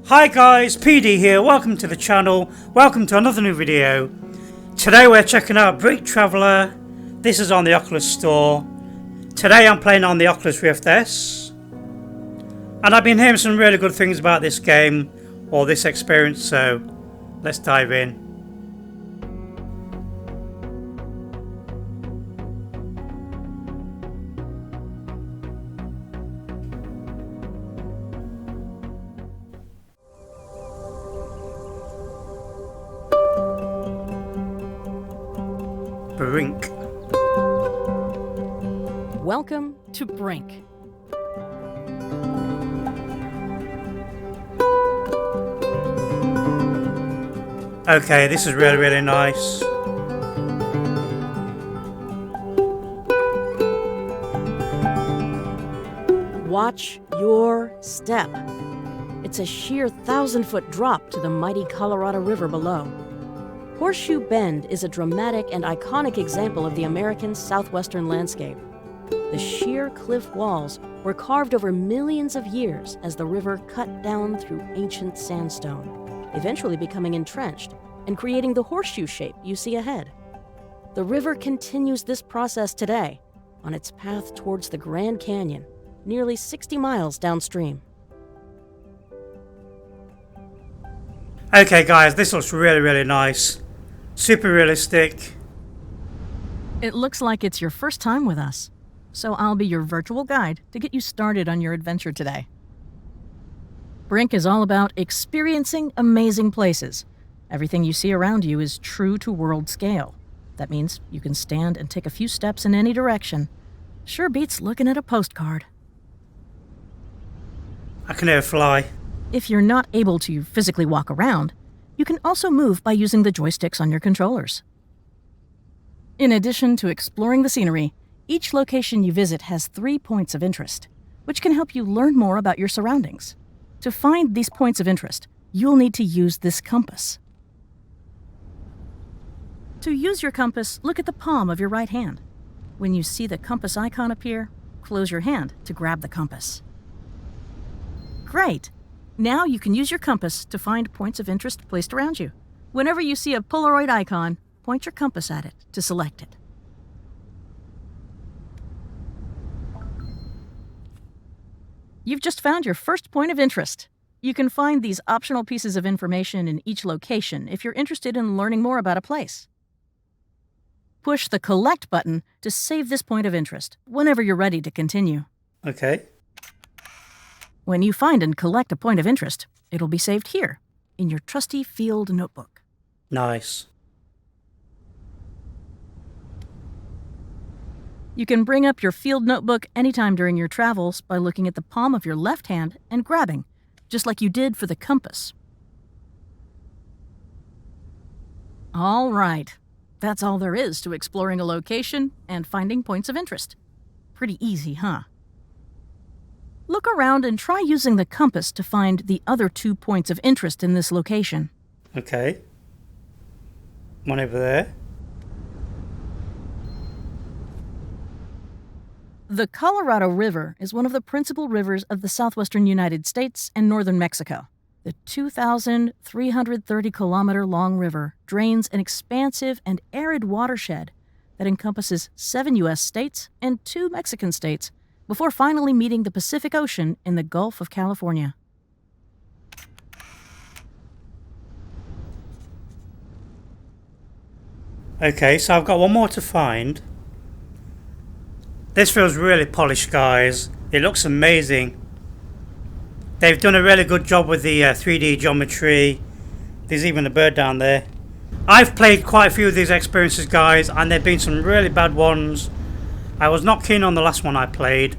Hi guys, PD here, welcome to the channel, welcome to another new video. Today we're checking out BRINK Traveler. This is on the Oculus store. Today I'm playing on the Oculus Rift S. And I've been hearing some really good things about this game, or this experience, so let's dive in. BRINK. Welcome to BRINK. Okay, this is really nice. Watch your step. It's a sheer 1,000-foot drop to the mighty Colorado River below. Horseshoe Bend is a dramatic and iconic example of the American southwestern landscape. The sheer cliff walls were carved over millions of years as the river cut down through ancient sandstone, eventually becoming entrenched and creating the horseshoe shape you see ahead. The river continues this process today on its path towards the Grand Canyon, nearly 60 miles downstream. Okay guys, this looks really nice. Super realistic. It looks like it's your first time with us, so I'll be your virtual guide to get you started on your adventure today. BRINK is all about experiencing amazing places. Everything you see around you is true to world scale. That means you can stand and take a few steps in any direction. Sure beats looking at a postcard. I can never fly. If you're not able to physically walk around, you can also move by using the joysticks on your controllers. In addition to exploring the scenery, each location you visit has 3 points of interest, which can help you learn more about your surroundings. To find these points of interest, you'll need to use this compass. To use your compass, look at the palm of your right hand. When you see the compass icon appear, close your hand to grab the compass. Great! Now you can use your compass to find points of interest placed around you. Whenever you see a Polaroid icon, point your compass at it to select it. You've just found your first point of interest. You can find these optional pieces of information in each location if you're interested in learning more about a place. Push the Collect button to save this point of interest whenever you're ready to continue. Okay. When you find and collect a point of interest, it'll be saved here, in your trusty field notebook. Nice. You can bring up your field notebook anytime during your travels by looking at the palm of your left hand and grabbing, just like you did for the compass. All right, that's all there is to exploring a location and finding points of interest. Pretty easy, huh? Look around and try using the compass to find the other 2 points of interest in this location. Okay. One over there. The Colorado River is one of the principal rivers of the southwestern United States and northern Mexico. The 2,330-kilometer-long river drains an expansive and arid watershed that encompasses 7 U.S. states and 2 Mexican states, before finally meeting the Pacific Ocean in the Gulf of California. Okay, so I've got one more to find. This feels really polished, guys. It looks amazing. They've done a really good job with the 3D geometry. There's even a bird down there. I've played quite a few of these experiences, guys, and there have been some really bad ones. I was not keen on the last one I played.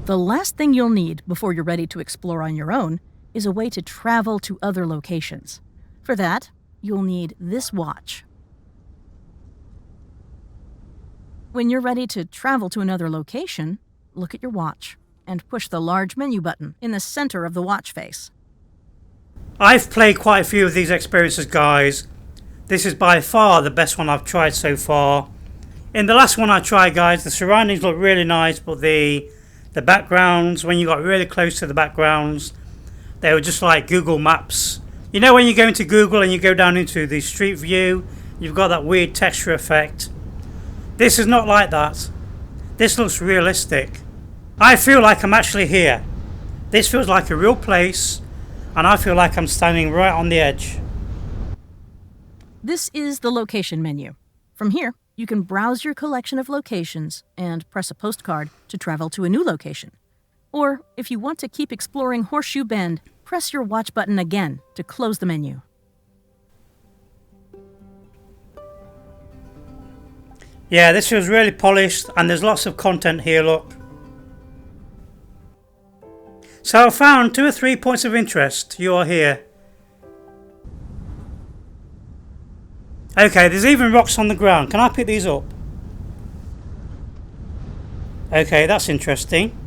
The last thing you'll need before you're ready to explore on your own is a way to travel to other locations. For that, you'll need this watch. When you're ready to travel to another location, look at your watch and push the large menu button in the center of the watch face. I've played quite a few of these experiences, guys. This is by far the best one I've tried so far. In the last one I tried, guys, the surroundings look really nice, but the backgrounds, when you got really close to the backgrounds, They were just like Google Maps. You know when you go into Google and you go down into the street view, you've got that weird texture effect. This is not like that. This looks realistic. I feel like I'm actually here. This feels like a real place, and I feel like I'm standing right on the edge. This is the location menu. From here, you can browse your collection of locations and press a postcard to travel to a new location. Or, if you want to keep exploring Horseshoe Bend, press your watch button again to close the menu. Yeah, this feels really polished, and there's lots of content here, look. So I found 2 or 3 points of interest. You are here. Okay, there's even rocks on the ground. Can I pick these up? Okay, that's interesting.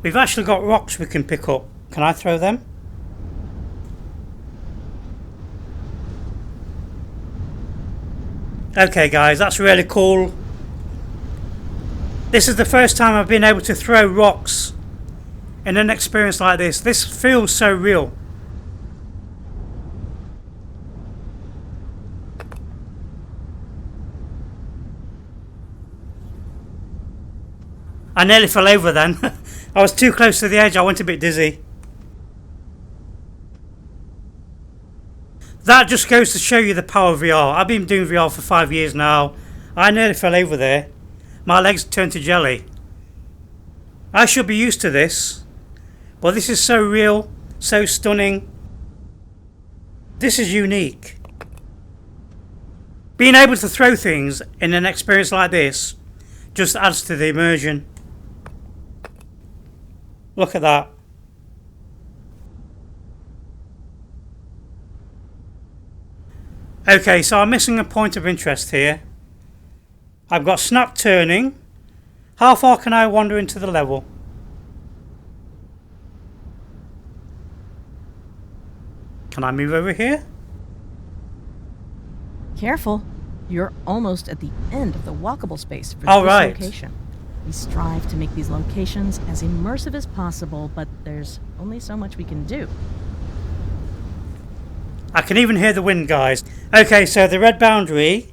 We've actually got rocks we can pick up. Can I throw them? Okay guys, that's really cool. This is the first time I've been able to throw rocks in an experience like this. This feels so real. I nearly fell over then. I was too close to the edge, I went a bit dizzy. That just goes to show you the power of VR. I've been doing VR for 5 years now. I nearly fell over there. My legs turned to jelly. I should be used to this. But this is so real, so stunning. This is unique. Being able to throw things in an experience like this just adds to the immersion. Look at that. Okay, so I'm missing a point of interest here. I've got snap turning. How far can I wander into the level? Can I move over here? Careful, you're almost at the end of the walkable space for this location. We strive to make these locations as immersive as possible, but there's only so much we can do. I can even hear the wind, guys. Okay, so the red boundary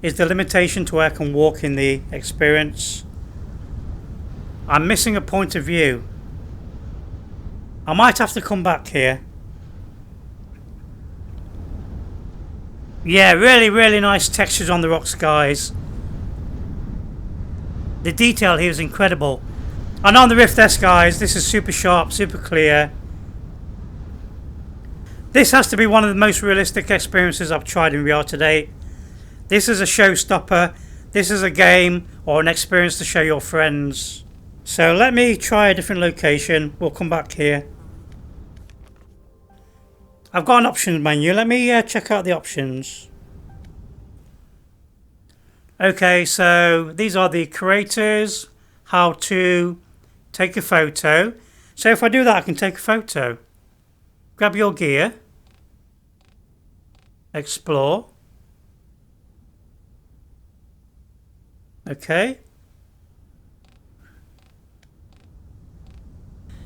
is the limitation to where I can walk in the experience. I'm missing a point of view. I might have to come back here. Yeah, really nice textures on the rocks, guys. The detail here is incredible. And on the Rift S, guys, this is super sharp, super clear. This has to be one of the most realistic experiences I've tried in VR to date. This is a showstopper. This is a game or an experience to show your friends. So let me try a different location. We'll come back here. I've got an options menu. Let me check out the options. Okay, so these are the creators. How to take a photo. So if I do that, I can take a photo. Grab your gear. Explore. Okay.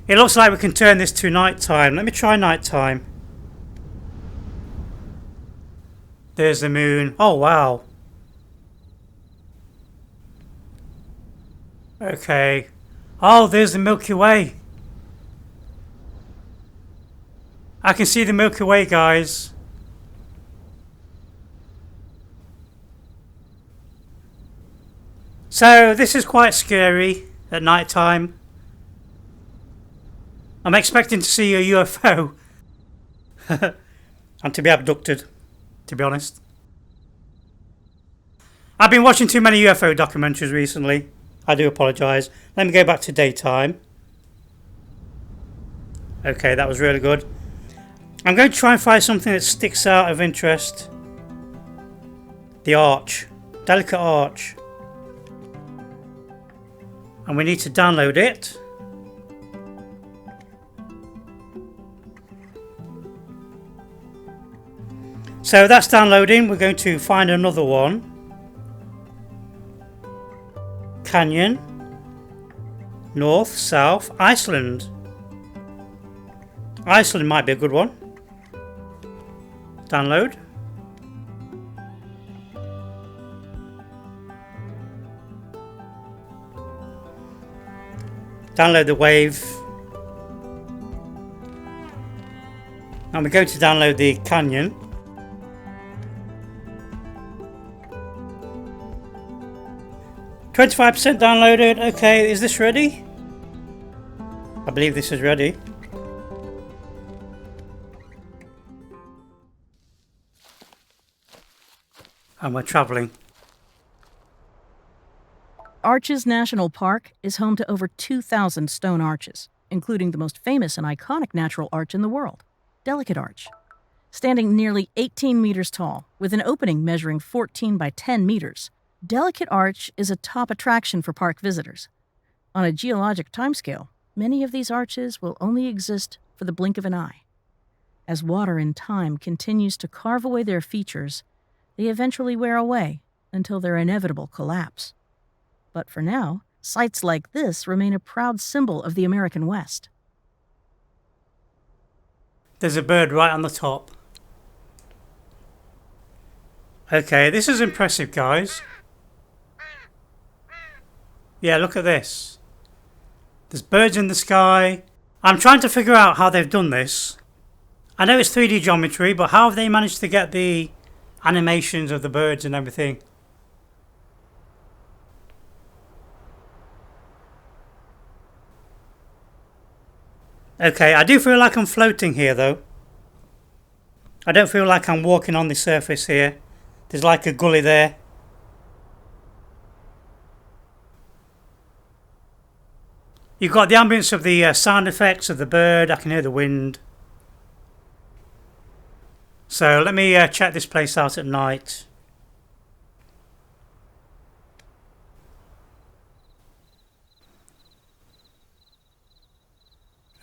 It looks like we can turn this to nighttime. Let me try nighttime. There's the moon. Oh, wow. Okay. Oh, there's the Milky Way. I can see the Milky Way, guys. So this is quite scary at night time. I'm expecting to see a UFO and to be abducted, to be honest. I've been watching too many UFO documentaries recently. I do apologise. Let me go back to daytime. Okay, that was really good. I'm going to try and find something that sticks out of interest. The arch. Delicate arch. And we need to download it. So that's downloading. We're going to find another one. Canyon. North, south, Iceland. Iceland might be a good one. Download. Download the wave. And we're going to download the canyon. %25 downloaded. Okay, is this ready? I believe this is ready. And we're traveling. Arches National Park is home to over 2,000 stone arches, including the most famous and iconic natural arch in the world, Delicate Arch. Standing nearly 18 meters tall, with an opening measuring 14 by 10 meters, Delicate Arch is a top attraction for park visitors. On a geologic timescale, many of these arches will only exist for the blink of an eye. As water in time continues to carve away their features, they eventually wear away until their inevitable collapse. But for now, sites like this remain a proud symbol of the American West. There's a bird right on the top. Okay, this is impressive, guys. Yeah, look at this. There's birds in the sky. I'm trying to figure out how they've done this. I know it's 3D geometry, but how have they managed to get the animations of the birds and everything? Okay, I do feel like I'm floating here though. I don't feel like I'm walking on the surface here. There's like a gully there. You've got the ambience of the sound effects of the bird. I can hear the wind. So let me check this place out at night.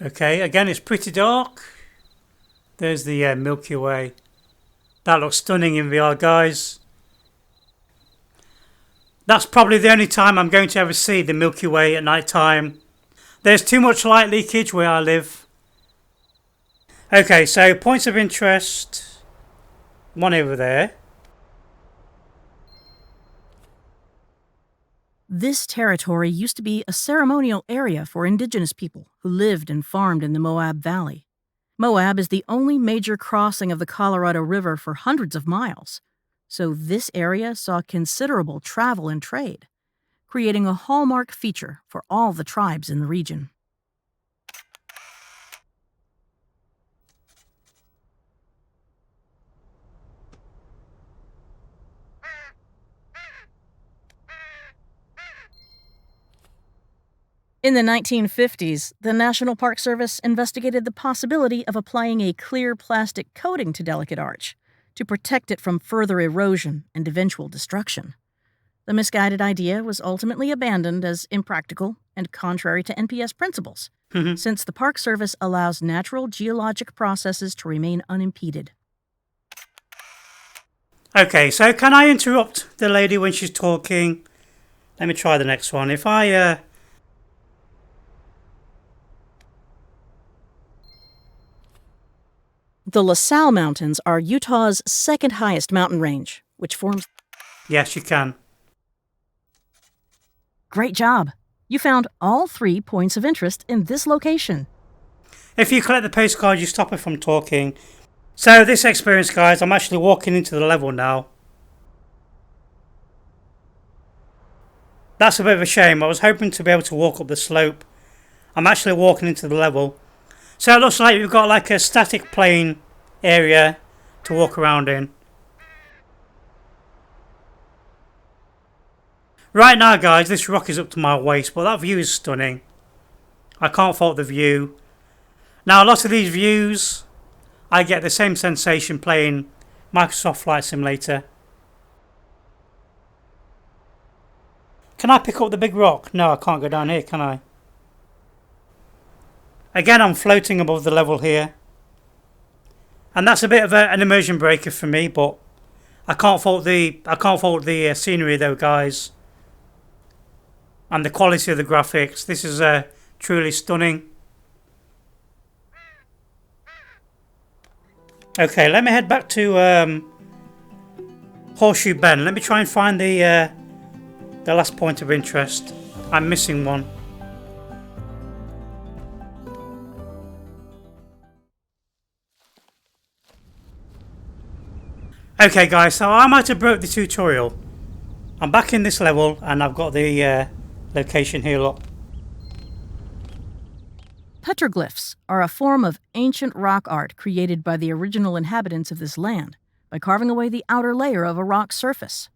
Okay, again it's pretty dark. There's the Milky Way. That looks stunning in VR, guys. That's probably the only time I'm going to ever see the Milky Way at night time. There's too much light leakage where I live. Okay, so points of interest. One over there. This territory used to be a ceremonial area for indigenous people who lived and farmed in the Moab Valley. Moab is the only major crossing of the Colorado River for hundreds of miles, so this area saw considerable travel and trade, creating a hallmark feature for all the tribes in the region. In the 1950s, the National Park Service investigated the possibility of applying a clear plastic coating to Delicate Arch to protect it from further erosion and eventual destruction. The misguided idea was ultimately abandoned as impractical and contrary to NPS principles, since the Park Service allows natural geologic processes to remain unimpeded. Okay, so can I interrupt the lady when she's talking? Let me try the next one. If I The La Salle Mountains are Utah's second highest mountain range, which forms... Yes, you can. Great job! You found all 3 points of interest in this location. If you collect the postcard, you stop her from talking. So this experience, guys, I'm actually walking into the level now. That's a bit of a shame. I was hoping to be able to walk up the slope. I'm actually walking into the level. So it looks like we've got like a static plane area to walk around in. Right now, guys, this rock is up to my waist, but that view is stunning. I can't fault the view. Now, a lot of these views, I get the same sensation playing Microsoft Flight Simulator. Can I pick up the big rock? No, I can't go down here, can I? Again, I'm floating above the level here. And that's a bit of an immersion breaker for me, but I can't fault the scenery though, guys. And the quality of the graphics. This is truly stunning. Okay, let me head back to Horseshoe Bend. Let me try and find the last point of interest. I'm missing one. Okay guys, so I might have broke the tutorial. I'm back in this level and I've got the location here, look. Petroglyphs are a form of ancient rock art created by the original inhabitants of this land by carving away the outer layer of a rock surface.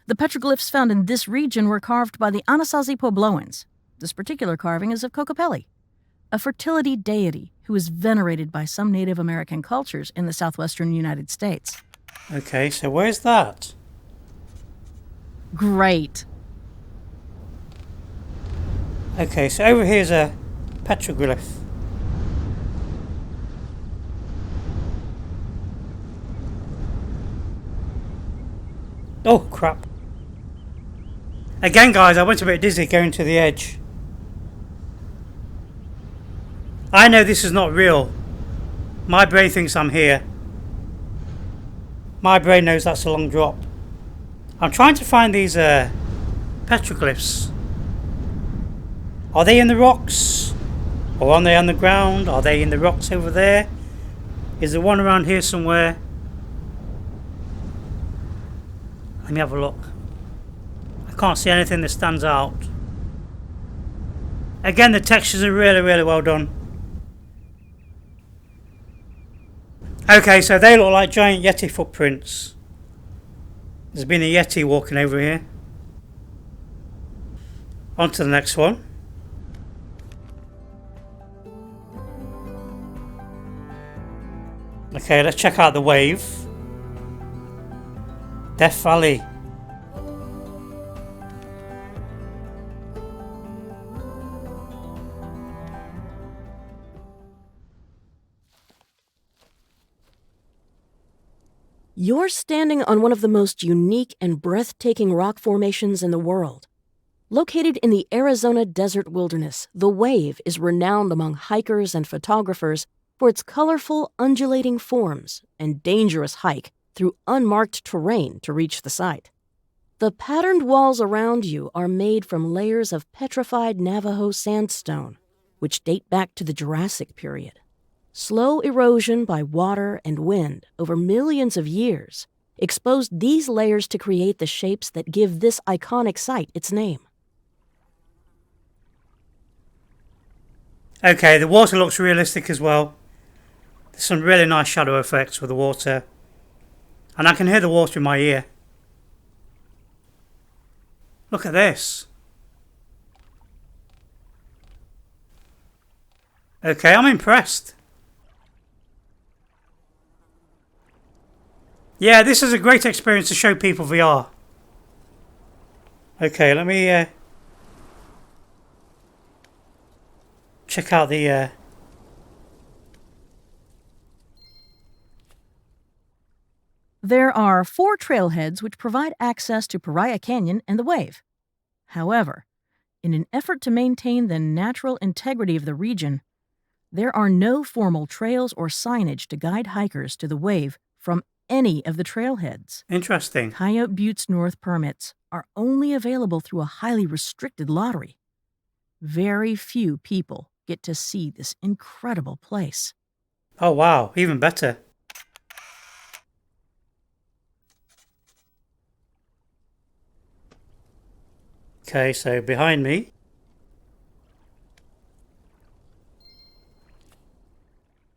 The petroglyphs found in this region were carved by the Anasazi Pobloans. This particular carving is of Kokopelli, a fertility deity who is venerated by some Native American cultures in the southwestern United States. Okay, so where's that? Great. Okay, so over here's a petroglyph. Oh crap. Again guys, I went a bit dizzy going to the edge. I know this is not real. My brain thinks I'm here. My brain knows that's a long drop. I'm trying to find these petroglyphs. Are they in the rocks? Or are they on the ground? Are they in the rocks over there? Is there one around here somewhere? Let me have a look. I can't see anything that stands out. Again, the textures are really, really well done. Okay, so they look like giant Yeti footprints. There's been a Yeti walking over here. On to the next one. Okay, let's check out the wave. Death Valley. You're standing on one of the most unique and breathtaking rock formations in the world. Located in the Arizona desert wilderness, the Wave is renowned among hikers and photographers for its colorful, undulating forms and dangerous hike through unmarked terrain to reach the site. The patterned walls around you are made from layers of petrified Navajo sandstone, which date back to the Jurassic period. Slow erosion by water and wind over millions of years exposed these layers to create the shapes that give this iconic site its name. Okay, the water looks realistic as well. There's some really nice shadow effects with the water. And I can hear the water in my ear. Look at this. Okay, I'm impressed. Yeah, this is a great experience to show people VR. Okay, let me check out the There are 4 trailheads which provide access to Pariah Canyon and the Wave. However, in an effort to maintain the natural integrity of the region, there are no formal trails or signage to guide hikers to the Wave from any of the trailheads. Interesting. Coyote Butte's North permits are only available through a highly restricted lottery. Very few people get to see this incredible place. Oh wow, even better. Okay, so behind me.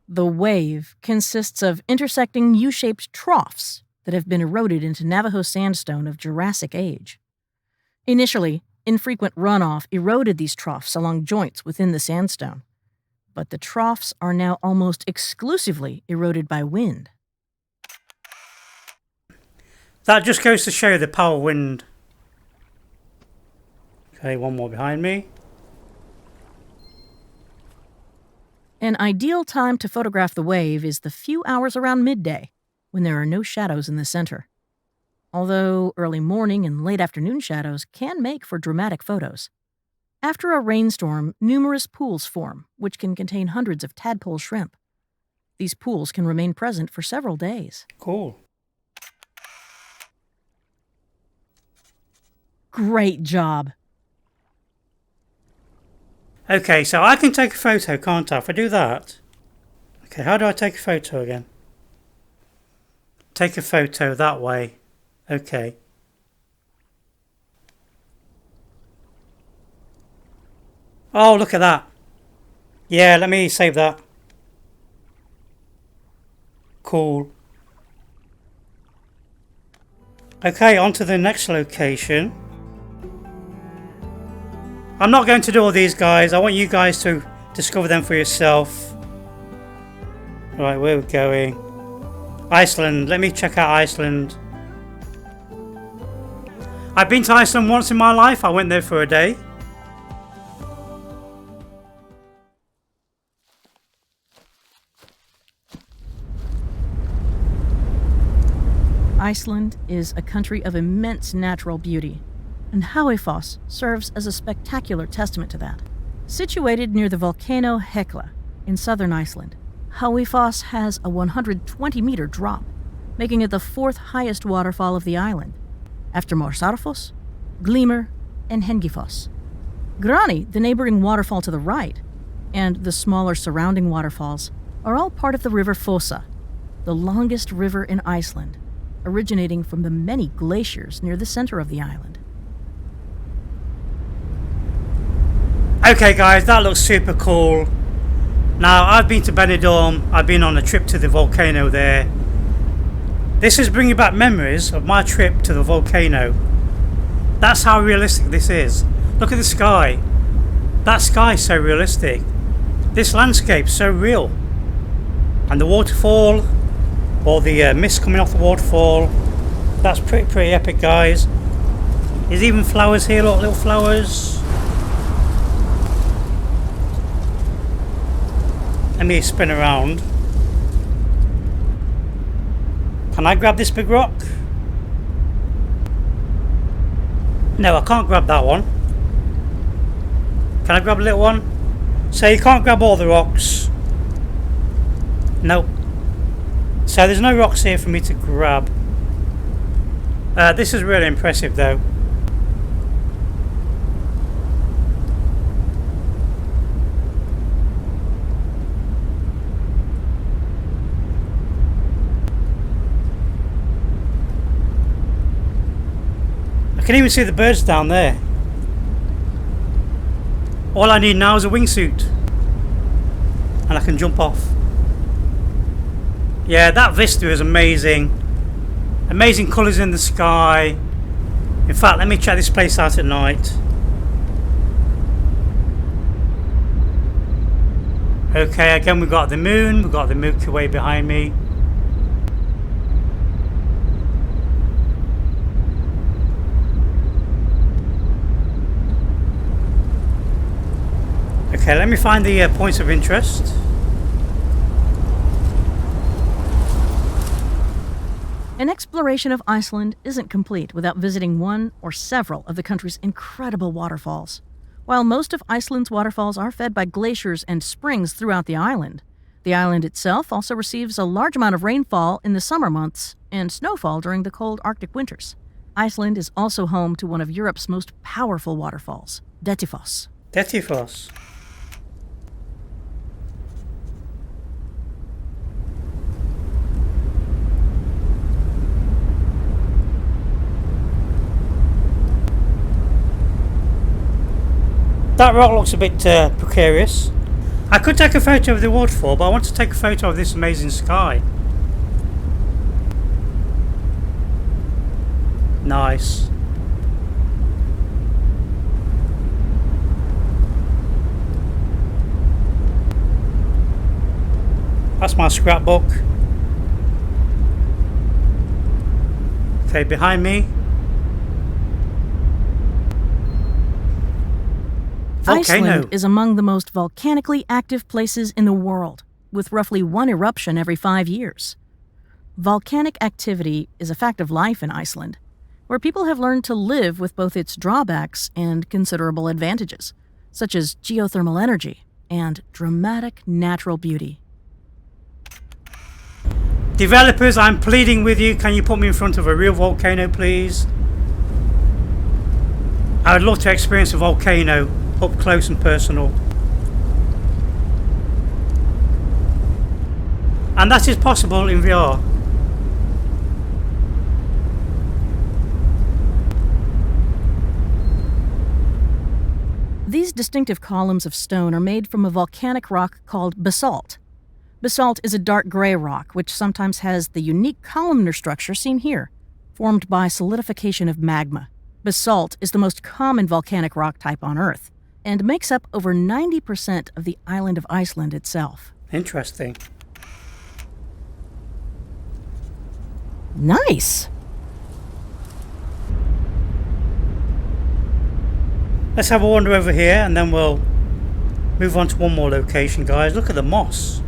The Wave consists of intersecting U-shaped troughs that have been eroded into Navajo sandstone of Jurassic age. Initially, infrequent runoff eroded these troughs along joints within the sandstone, but the troughs are now almost exclusively eroded by wind. That just goes to show the power of wind. Okay, one more behind me. An ideal time to photograph the Wave is the few hours around midday, when there are no shadows in the center. Although early morning and late afternoon shadows can make for dramatic photos. After a rainstorm, numerous pools form, which can contain hundreds of tadpole shrimp. These pools can remain present for several days. Cool. Great job! Okay, so I can take a photo, can't I? If I do that. Okay, how do I take a photo again? Take a photo that way. Okay. Oh, look at that. Yeah, let me save that. Cool. Okay, on to the next location. I'm not going to do all these guys. I want you guys to discover them for yourself. Right, where are we going? Iceland. Let me check out Iceland. I've been to Iceland once in my life. I went there for a day. Iceland is a country of immense natural beauty, and Haifoss serves as a spectacular testament to that. Situated near the volcano Hekla in southern Iceland, Haifoss has a 120-meter drop, making it the fourth highest waterfall of the island, after Morrison, Glimmer, and Hengifoss. Grani, the neighboring waterfall to the right, and the smaller surrounding waterfalls are all part of the river Fossa, the longest river in Iceland, originating from the many glaciers near the center of the island. Okay guys, that looks super cool. Now, I've been to Benidorm. I've been on a trip to the volcano there. This is bringing back memories of my trip to the volcano. That's how realistic this is. Look at the sky. That sky is so realistic. This landscape's so real. And the waterfall, or the mist coming off the waterfall, that's pretty epic, guys. There's even flowers here, look, little flowers. Let me spin around. Can I grab this big rock? No, I can't grab that one. Can I grab a little one? So you can't grab all the rocks. Nope. So there's no rocks here for me to grab. This is really impressive though. I can even see the birds down there. All I need now is a wingsuit. And I can jump off. Yeah, that vista is amazing. Amazing colours in the sky. In fact, let me check this place out at night. Okay, again we've got the moon. We've got the Milky Way behind me. Okay, let me find the points of interest. An exploration of Iceland isn't complete without visiting one or several of the country's incredible waterfalls. While most of Iceland's waterfalls are fed by glaciers and springs throughout the island itself also receives a large amount of rainfall in the summer months and snowfall during the cold Arctic winters. Iceland is also home to one of Europe's most powerful waterfalls, Dettifoss. Dettifoss. That rock looks a bit precarious. I could take a photo of the waterfall, but I want to take a photo of this amazing sky. Nice. That's my scrapbook. Okay, behind me. Volcano. Iceland is among the most volcanically active places in the world, with roughly one eruption every 5 years. Volcanic activity is a fact of life in Iceland, where people have learned to live with both its drawbacks and considerable advantages, such as geothermal energy and dramatic natural beauty. Developers, I'm pleading with you, can you put me in front of a real volcano, please? I would love to experience a volcano up close and personal. And that is possible in VR. These distinctive columns of stone are made from a volcanic rock called basalt. Basalt is a dark gray rock which sometimes has the unique columnar structure seen here, formed by solidification of magma. Basalt is the most common volcanic rock type on Earth and makes up over 90% of the island of Iceland itself. Interesting. Nice! Let's have a wander over here and then we'll move on to one more location, guys. Look at the moss.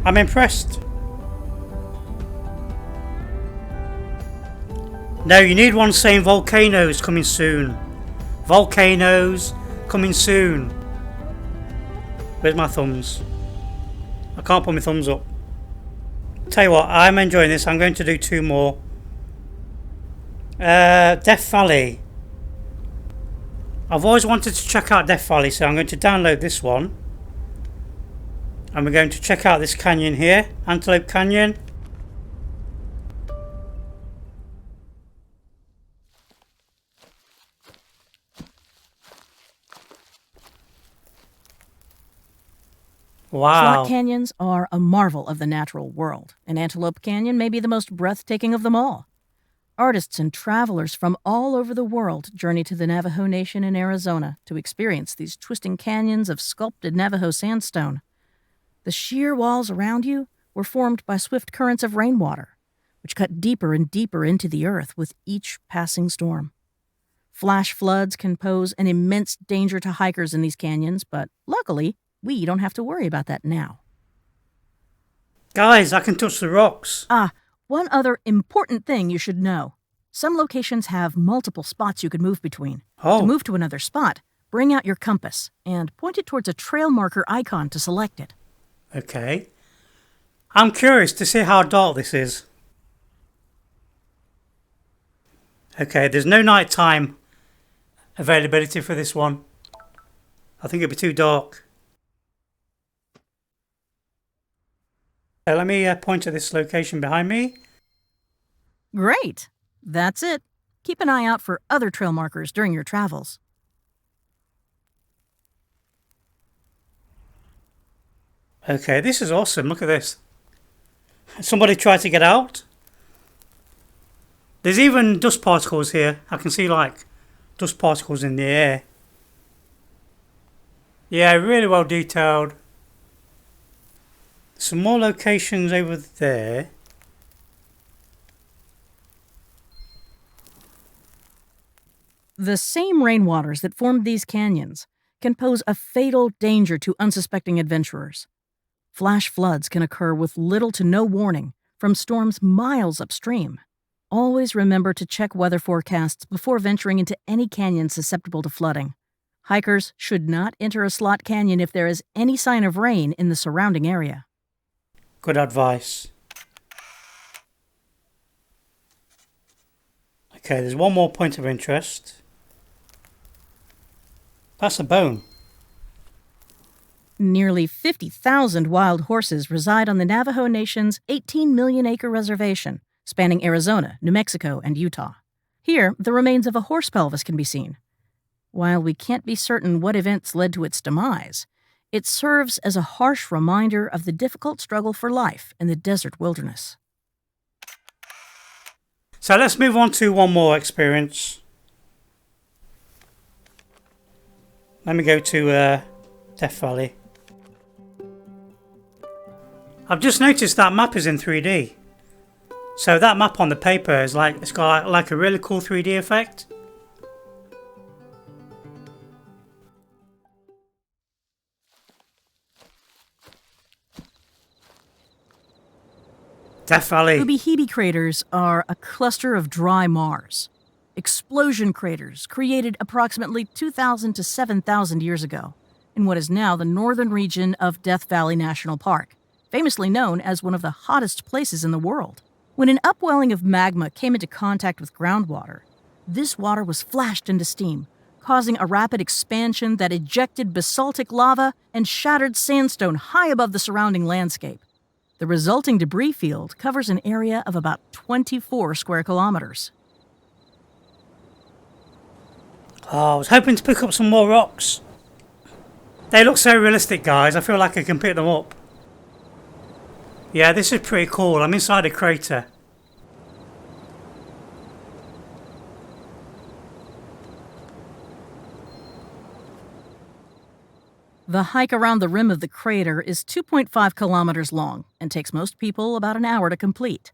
I'm impressed. Now you need one saying volcanoes coming soon. Volcanoes coming soon. Where's my thumbs? I can't put my thumbs up. Tell you what, I'm enjoying this. I'm going to do two more. Death Valley. I've always wanted to check out Death Valley, so I'm going to download this one. And we're going to check out this canyon here, Antelope Canyon. Wow. Slot canyons are a marvel of the natural world, and Antelope Canyon may be the most breathtaking of them all. Artists and travelers from all over the world journey to the Navajo Nation in Arizona to experience these twisting canyons of sculpted Navajo sandstone. The sheer walls around you were formed by swift currents of rainwater, which cut deeper and deeper into the earth with each passing storm. Flash floods can pose an immense danger to hikers in these canyons, but luckily, we don't have to worry about that now. Guys, I can touch the rocks. One other important thing you should know. Some locations have multiple spots you can move between. Oh. To move to another spot, bring out your compass and point it towards a trail marker icon to select it. Okay. I'm curious to see how dark this is. Okay, there's no nighttime availability for this one. I think it'd be too dark. Let me point at this location behind me. Great! That's it. Keep an eye out for other trail markers during your travels. Okay, this is awesome. Look at this. Somebody tried to get out. There's even dust particles here. I can see like dust particles in the air. Yeah, really well detailed. Some more locations over there. The same rainwaters that formed these canyons can pose a fatal danger to unsuspecting adventurers. Flash floods can occur with little to no warning from storms miles upstream. Always remember to check weather forecasts before venturing into any canyon susceptible to flooding. Hikers should not enter a slot canyon if there is any sign of rain in the surrounding area. Good advice. Okay, there's one more point of interest. That's a bone. Nearly 50,000 wild horses reside on the Navajo Nation's 18 million acre reservation, spanning Arizona, New Mexico, and Utah. Here, the remains of a horse pelvis can be seen. While we can't be certain what events led to its demise, it serves as a harsh reminder of the difficult struggle for life in the desert wilderness. So let's move on to one more experience. Let me go to Death Valley. I've just noticed that map is in 3D. So that map on the paper is like, it's got like a really cool 3D effect. Death Valley. Ubehebe craters are a cluster of dry Mars. explosion craters created approximately 2,000 to 7,000 years ago in what is now the northern region of Death Valley National Park, famously known as one of the hottest places in the world. When an upwelling of magma came into contact with groundwater, this water was flashed into steam, causing a rapid expansion that ejected basaltic lava and shattered sandstone high above the surrounding landscape. The resulting debris field covers an area of about 24 square kilometers. Oh, I was hoping to pick up some more rocks. They look so realistic, guys. I feel like I can pick them up. Yeah, this is pretty cool. I'm inside a crater. The hike around the rim of the crater is 2.5 kilometers long and takes most people about an hour to complete.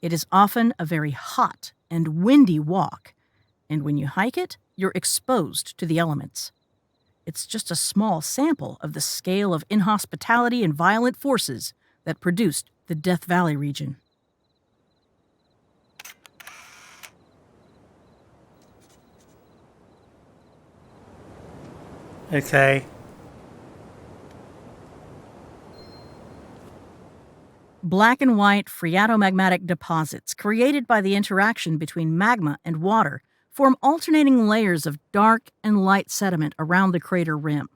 It is often a very hot and windy walk, and when you hike it, you're exposed to the elements. It's just a small sample of the scale of inhospitality and violent forces that produced the Death Valley region. Okay. Black and white phreatomagmatic deposits created by the interaction between magma and water form alternating layers of dark and light sediment around the crater rim.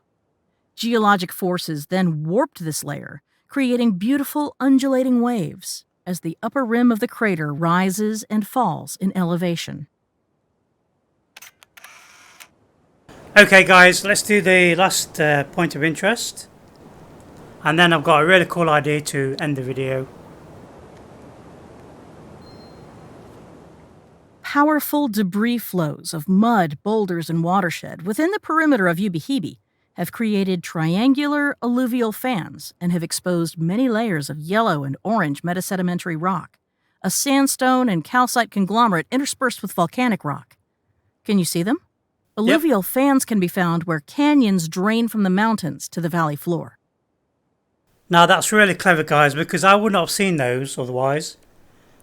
Geologic forces then warped this layer, creating beautiful undulating waves as the upper rim of the crater rises and falls in elevation. Okay guys, let's do the last point of interest. And then I've got a really cool idea to end the video. Powerful debris flows of mud, boulders, and watershed within the perimeter of Ubehebe have created triangular alluvial fans and have exposed many layers of yellow and orange metasedimentary rock, a sandstone and calcite conglomerate interspersed with volcanic rock. Can you see them? Alluvial fans can be found where canyons drain from the mountains to the valley floor. Now that's really clever, guys, because I would not have seen those otherwise.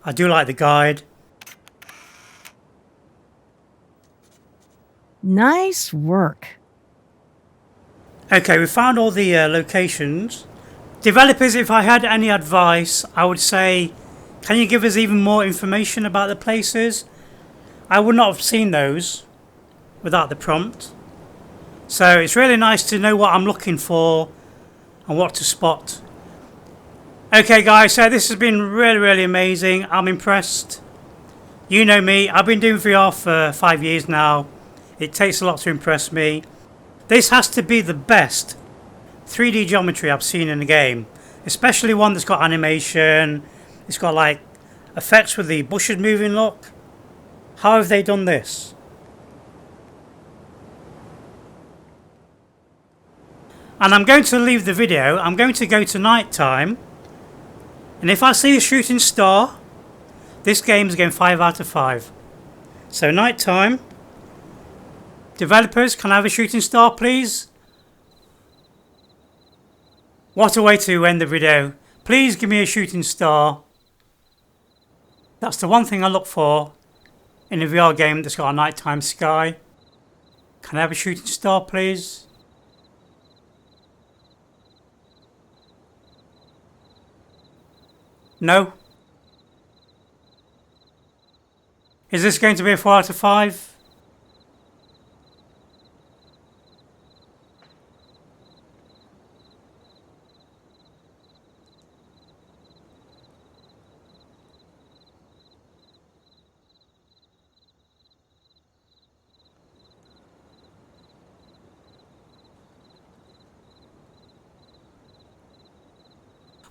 I do like the guide. Nice work. Okay, we found all the locations. Developers, if I had any advice, I would say, can you give us even more information about the places? I would not have seen those without the prompt. So it's really nice to know what I'm looking for and what to spot. Okay guys, so this has been really amazing. I'm impressed. You know me, I've been doing VR for 5 years now. It takes a lot to impress me. This has to be the best 3D geometry I've seen in a game, especially one that's got animation. It's got like effects with the bushes moving, look. How have they done this? And I'm going to leave the video. I'm going to go to night time, and if I see a shooting star, this game is getting 5 out of 5. So night time. Developers, can I have a shooting star, please? What a way to end the video. Please give me a shooting star. That's the one thing I look for in a VR game that's got a nighttime sky. Can I have a shooting star, please? No? Is this going to be a 4 out of 5?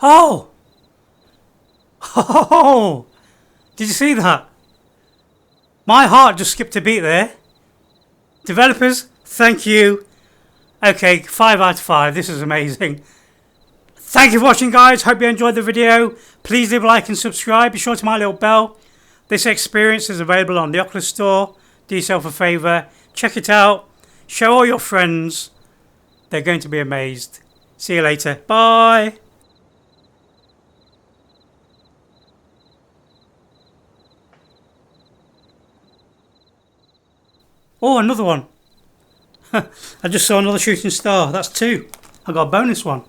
Oh! Oh! Did you see that? My heart just skipped a beat there. Developers, thank you. Okay, 5 out of 5. This is amazing. Thank you for watching, guys. Hope you enjoyed the video. Please leave a like and subscribe. Be sure to my little bell. This experience is available on the Oculus Store. Do yourself a favour. Check it out. Show all your friends. They're going to be amazed. See you later. Bye. Oh, another one. I just saw another shooting star. That's 2. I got a bonus one.